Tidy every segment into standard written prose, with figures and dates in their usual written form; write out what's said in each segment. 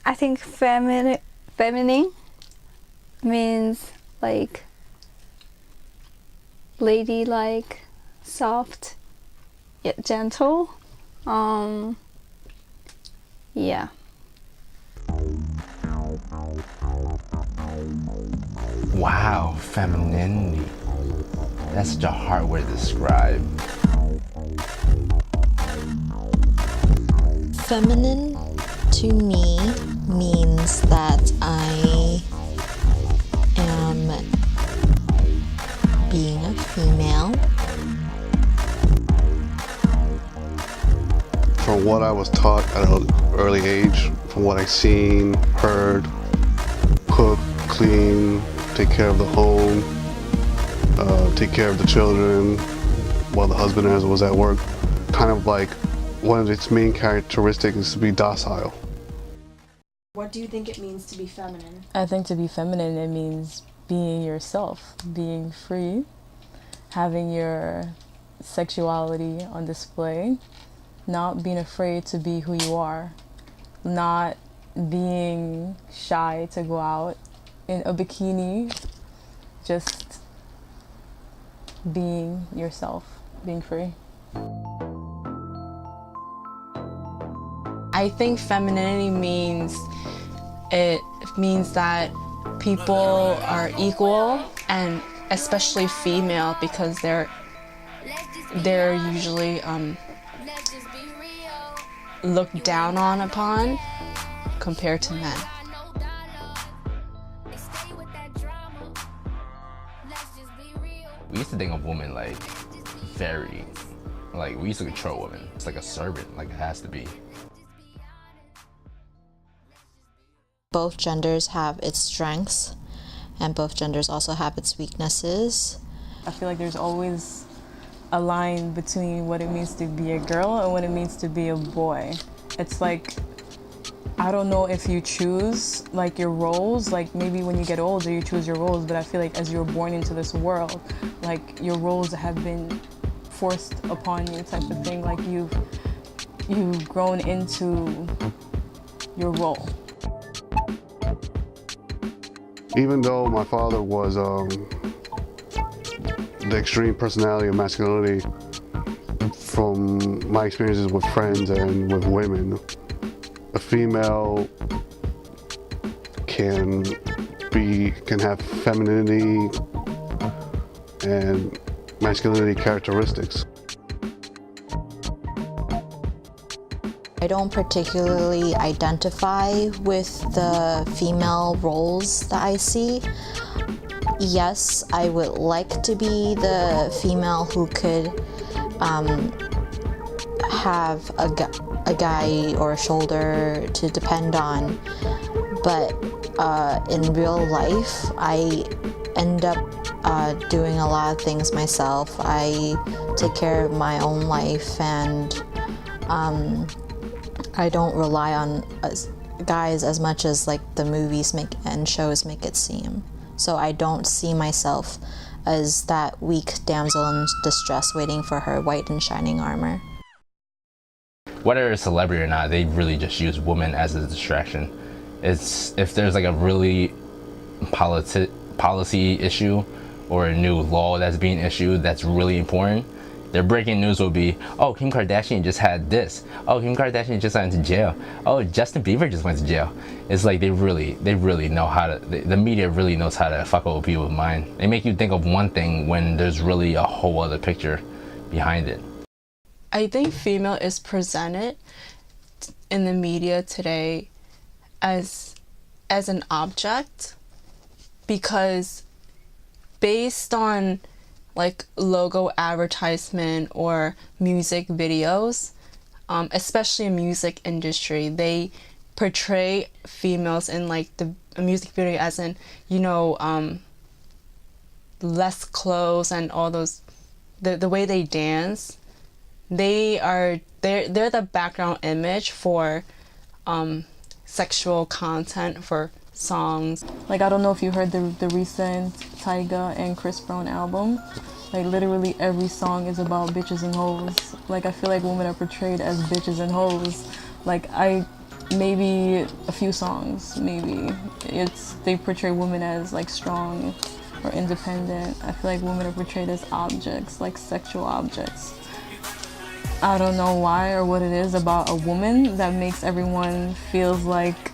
I think feminine means like ladylike, soft, yet gentle. Yeah. Wow, femininity. That's such a hard word to describe. Feminine to me means that I am being a female. From what I was taught at an early age, from what I've seen, heard, cook, clean, take care of the home, take care of the children while the husband was at work, kind of like one of its main characteristics is to be docile. What do you think it means to be feminine? I think to be feminine, it means being yourself, being free, having your sexuality on display, not being afraid to be who you are, not being shy to go out in a bikini, just being yourself, being free. I think femininity means that people are equal, and especially female, because they're usually looked down on upon compared to men. We used to think of women like very, like we used to control women. It's like a servant, like it has to be. Both genders have its strengths, and both genders also have its weaknesses. I feel like there's always a line between what it means to be a girl and what it means to be a boy. It's like, I don't know if you choose like your roles, like maybe when you get older you choose your roles, but I feel like as you're born into this world, like your roles have been forced upon you type of thing, like you've grown into your role. Even though my father was the extreme personality of masculinity, from my experiences with friends and with women, a female can have femininity and masculinity characteristics. I don't particularly identify with the female roles that I see. Yes, I would like to be the female who could have a guy or a shoulder to depend on, but in real life, I end up doing a lot of things myself. I take care of my own life, and I don't rely on guys as much as like the movies and shows make it seem. So I don't see myself as that weak damsel in distress waiting for her white and shining armor. Whether it's a celebrity or not, they really just use women as a distraction. It's if there's like a really policy issue or a new law that's being issued that's really important, their breaking news will be, oh, Kim Kardashian just had this. Oh, Kim Kardashian just went to jail. Oh, Justin Bieber just went to jail. It's like they really know how to, the media really knows how to fuck with people's mind. They make you think of one thing when there's really a whole other picture behind it. I think female is presented in the media today as an object, because based on like logo advertisement or music videos, especially in music industry, they portray females in like the music video as in, you know, less clothes and all those, the way they dance. They're the background image for sexual content for songs. Like, I don't know if you heard the recent Tyga and Chris Brown album. Like, literally every song is about bitches and hoes. Like, I feel like women are portrayed as bitches and hoes. Like, I maybe a few songs, maybe. They portray women as like strong or independent. I feel like women are portrayed as objects, like sexual objects. I don't know why or what it is about a woman that makes everyone feels like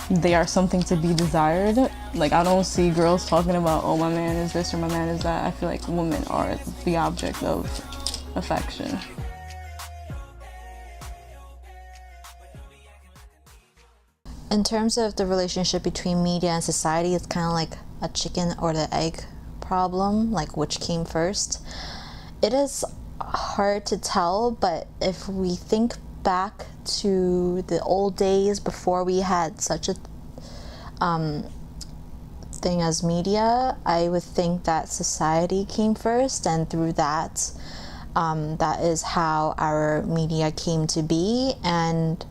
they are something to be desired. Like, I don't see girls talking about, oh, my man is this or my man is that. I feel like women are the object of affection. In terms of the relationship between media and society, it's kind of like a chicken or the egg problem, like which came first. It is hard to tell, but if we think back to the old days before we had such a thing as media, I would think that society came first, and through that, that is how our media came to be. And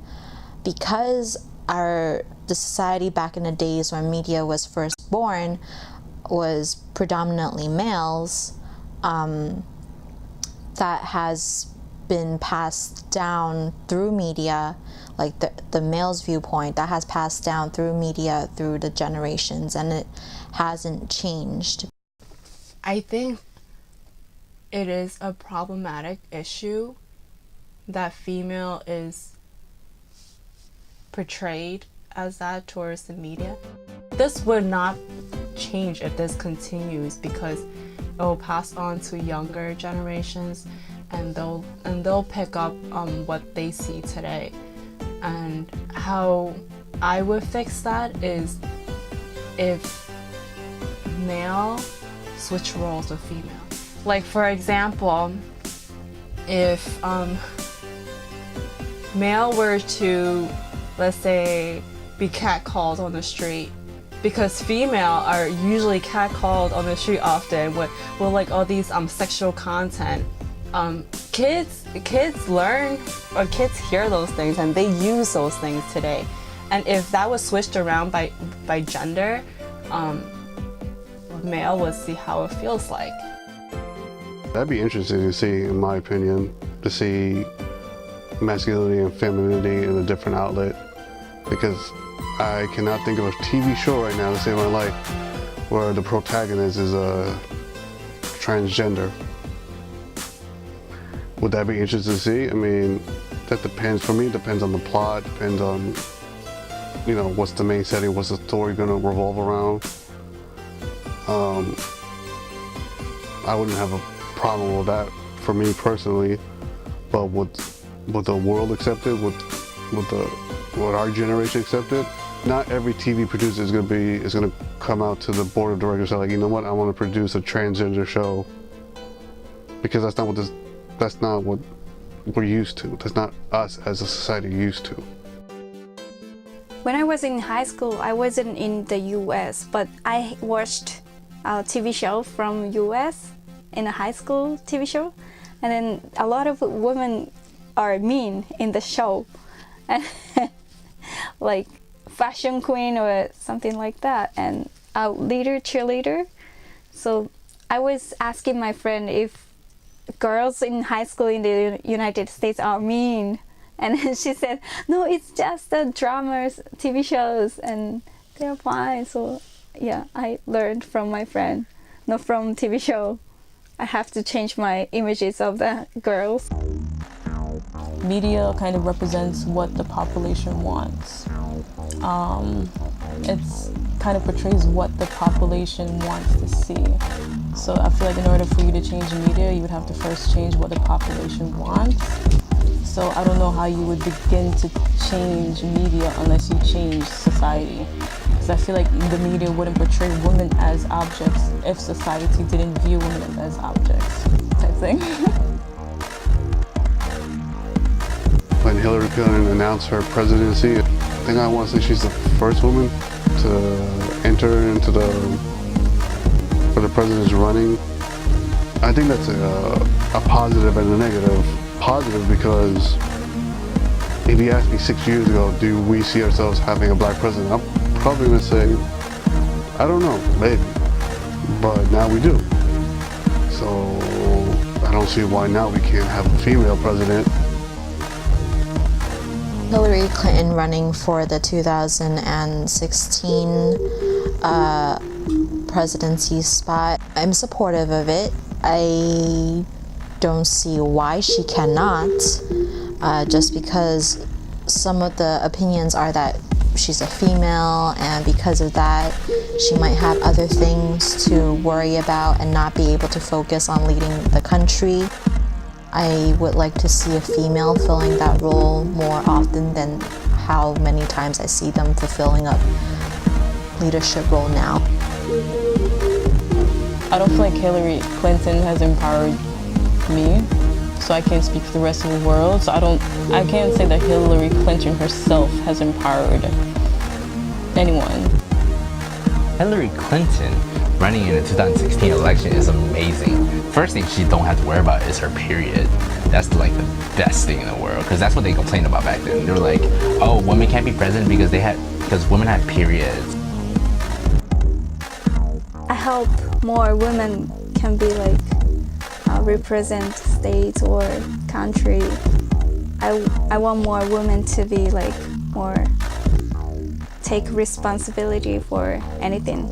because the society back in the days when media was first born was predominantly males, that has been passed down through media, like the male's viewpoint, that has passed down through media through the generations, and it hasn't changed. I think it is a problematic issue that female is portrayed as that towards the media. This would not change if this continues, because it will pass on to younger generations, and they'll pick up what they see today. And how I would fix that is if male switch roles with female. Like, for example, if male were to, let's say, be catcalled on the street, because female are usually catcalled on the street often with like all these sexual content. Kids learn, or kids hear those things, and they use those things today. And if that was switched around by gender, male would see how it feels like. That'd be interesting to see, in my opinion, to see masculinity and femininity in a different outlet, because I cannot think of a TV show right now to save my life where the protagonist is a transgender. Would that be interesting to see? I mean, that depends. For me, it depends on the plot, depends on, you know, what's the main setting, what's the story going to revolve around. I wouldn't have a problem with that for me personally, but would the world accept it? Would our generation accept it? Not every TV producer is going to come out to the board of directors and say, like, you know what, I want to produce a transgender show, because that's not what we're used to. That's not us as a society used to. When I was in high school, I wasn't in the US, but I watched a TV show from US in a high school TV show, and then a lot of women are mean in the show, and like fashion queen or something like that, and a leader, cheerleader. So I was asking my friend if girls in high school in the United States are mean, and she said, no, it's just the dramas, TV shows, and they're fine. So yeah, I learned from my friend, not from TV show. I have to change my images of the girls. Media kind of represents what the population wants. It's kind of portrays what the population wants to see. So I feel like in order for you to change media, you would have to first change what the population wants. So I don't know how you would begin to change media unless you change society. Because I feel like the media wouldn't portray women as objects if society didn't view women as objects, type thing. When Hillary Clinton announced her presidency, I think I want to say she's the first woman to enter into where the president's running. I think that's a positive and a negative. Positive because if you asked me 6 years ago, do we see ourselves having a black president, I'm probably going to say, I don't know, maybe. But now we do. So I don't see why now we can't have a female president. Hillary Clinton running for the 2016 presidency spot. I'm supportive of it. I don't see why she cannot, just because some of the opinions are that she's a female, and because of that she might have other things to worry about and not be able to focus on leading the country. I would like to see a female filling that role more often than how many times I see them fulfilling a leadership role now. I don't feel like Hillary Clinton has empowered me, so I can't speak for the rest of the world. So I can't say that Hillary Clinton herself has empowered anyone. Hillary Clinton running in the 2016 election is amazing. First thing she don't have to worry about is her period. That's like the best thing in the world, because that's what they complained about back then. They were like, oh, women can't be president because women have periods. I hope more women can be like represent states or country. I want more women to be like more take responsibility for anything.